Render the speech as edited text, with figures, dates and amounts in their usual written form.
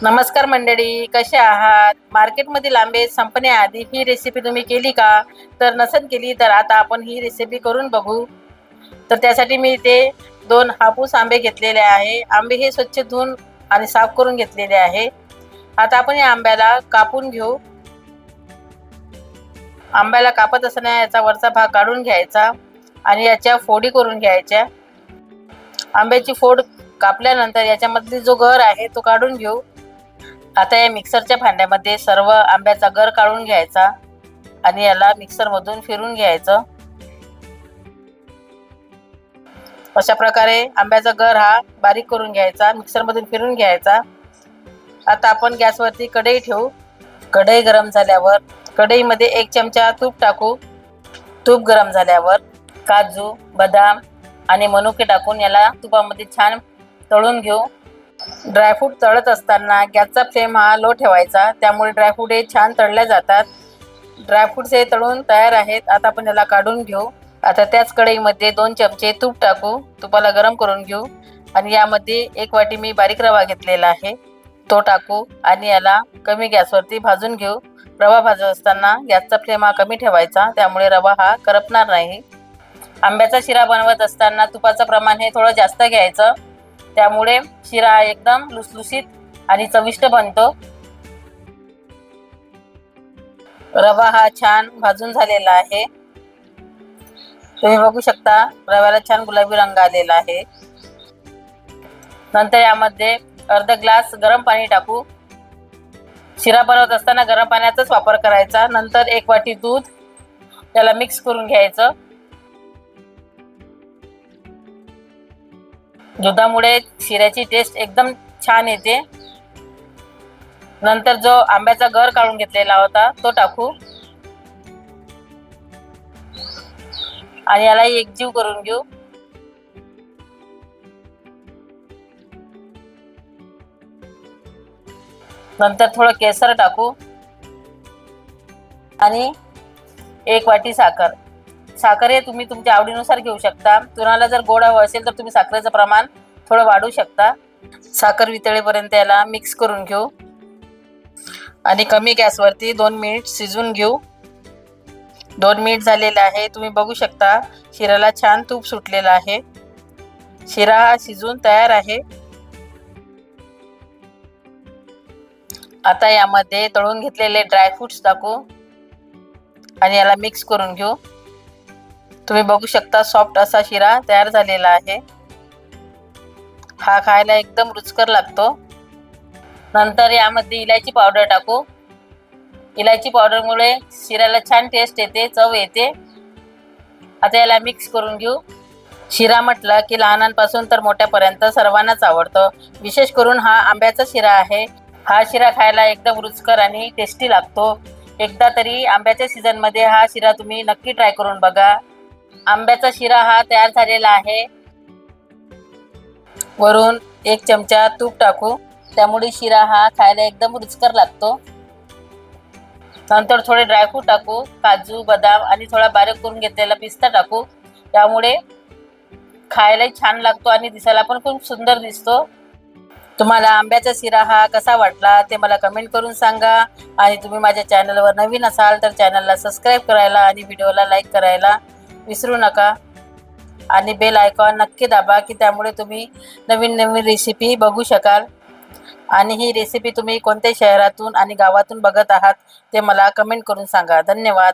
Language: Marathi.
नमस्कार मंडळी, कसे आहात? मार्केटमधील आंबे संपण्याआधी ही रेसिपी तुम्ही केली का? तर नसेल केली तर आता आपण ही रेसिपी करून बघू. तर त्यासाठी मी इथे 2 हापूस आंबे घेतलेले आहे. आंबे हे स्वच्छ धुवून आणि साफ करून घेतलेले आहे. आता आपण या आंब्याला कापून घेऊ. आंब्याला कापत असताना याचा वरचा भाग काढून घ्यायचा आणि याच्या फोडी करून घ्यायच्या. आंब्याची फोड कापल्यानंतर याच्यामधली जो गर आहे तो काढून घेऊ. आता या मिक्सरच्या भांड्यामध्ये सर्व आंब्याचा गर काढून घ्यायचा आणि याला मिक्सरमधून फिरून घ्यायचं. अशा प्रकारे आंब्याचा गर हा बारीक करून घ्यायचा, मिक्सरमधून फिरून घ्यायचा. आता आपण गॅसवरती कढई ठेवू. कढई गरम झाल्यावर कढईमध्ये 1 चमचा तूप टाकू. तूप गरम झाल्यावर काजू, बदाम आणि मनुके टाकून याला तुपामध्ये छान तळून घेऊ. ड्रायफ्रूट तळत असताना गॅसचा फ्लेम हा लो ठेवायचा, त्यामुळे ड्रायफ्रूट हे छान तळले जातात. ड्रायफ्रूट्स हे तळून तयार आहेत. आता आपण याला काढून घेऊ. आता त्याच कढईमध्ये 2 चमचे तूप टाकू. तुपाला गरम करून घेऊ आणि यामध्ये 1 वाटी मी बारीक रवा घेतलेला आहे तो टाकू आणि याला कमी गॅसवरती भाजून घेऊ. रवा भाजत असताना गॅसचा फ्लेम हा कमी ठेवायचा, त्यामुळे रवा हा करपणार नाही. आंब्याचा शिरा बनवत असताना तुपाचं प्रमाण हे थोडं जास्त घ्यायचं, त्यामुळे शिरा एकदम लुसलुशीत आणि चविष्ट बनतो. रवा हा छान भाजून झालेला आहे. तुम्ही बघू शकता रव्याला छान गुलाबी रंग आलेला आहे. नंतर यामध्ये अर्धा ग्लास गरम पाणी टाकू. शिरा बनवत असताना गरम पाण्याचाच वापर करायचा. नंतर 1 वाटी दूध त्याला मिक्स करून घ्यायचं. दुधामुळे शिऱ्याची टेस्ट एकदम छान येते. नंतर जो आंब्याचा गर काढून घेतलेला होता तो टाकू आणि याला एकजीव करून घेऊ. नंतर थोडं केसर टाकू आणि 1 वाटी साखर. साखर हे तुम्ही तुमच्या आवडीनुसार घेऊ शकता. तुम्हाला जर गोड हवं असेल तर तुम्ही साखरेचं प्रमाण थोडं वाढवू शकता. साखर वितळेपर्यंत याला मिक्स करून घेऊ आणि कमी गॅसवरती 2 मिनिट शिजवून घेऊ. 2 मिनिट झालेले आहे. तुम्ही बघू शकता शिऱ्याला छान तूप सुटलेलं आहे. शिरा हा शिजून तयार आहे. आता यामध्ये तळून घेतलेले ड्रायफ्रूट्स टाकू आणि याला मिक्स करून घेऊ. तुम्ही बघू शकता सॉफ्ट असा शिरा तयार झालेला आहे. हा खायला एकदम रुचकर लागतो. नंतर यामध्ये इलायची पावडर टाकू. इलायची पावडरमुळे शिऱ्याला छान टेस्ट येते, चव येते. आता याला मिक्स करून घेऊ. शिरा म्हटलं की लहानांपासून तर मोठ्यापर्यंत सर्वांनाच आवडतं. विशेष करून हा आंब्याचा शिरा आहे. हा शिरा खायला एकदम रुचकर आणि टेस्टी लागतो. एकदा तरी आंब्याच्या सीझनमध्ये हा शिरा तुम्ही नक्की ट्राय करून बघा. आंब्याचा शिरा हा तयार झालेला आहे. वरून 1 चमचा तूप टाकू, त्यामुळे शिरा हा खायला एकदम रुचकर लागतो. नंतर थोडे ड्रायफ्रूट टाकू. काजू, बदाम आणि थोडा बारीक करून घेतलेला पिस्ता टाकू. त्यामुळे खायलाही छान लागतो आणि दिसायला पण खूप सुंदर दिसतो. तुम्हाला आंब्याचा शिरा हा कसा वाटला ते मला कमेंट करून सांगा. आणि तुम्ही माझ्या चॅनलवर नवीन असाल तर चॅनलला सबस्क्राईब करायला आणि व्हिडिओला लाईक करायला विसरू नका. आणि बेल आयकॉन नक्की दाबा की त्यामुळे तुम्ही नवीन नवीन रेसिपी बघू शकाल. आणि ही रेसिपी तुम्ही कोणत्या शहरातून आणि गावातून बघत आहात ते मला कमेंट करून सांगा. धन्यवाद.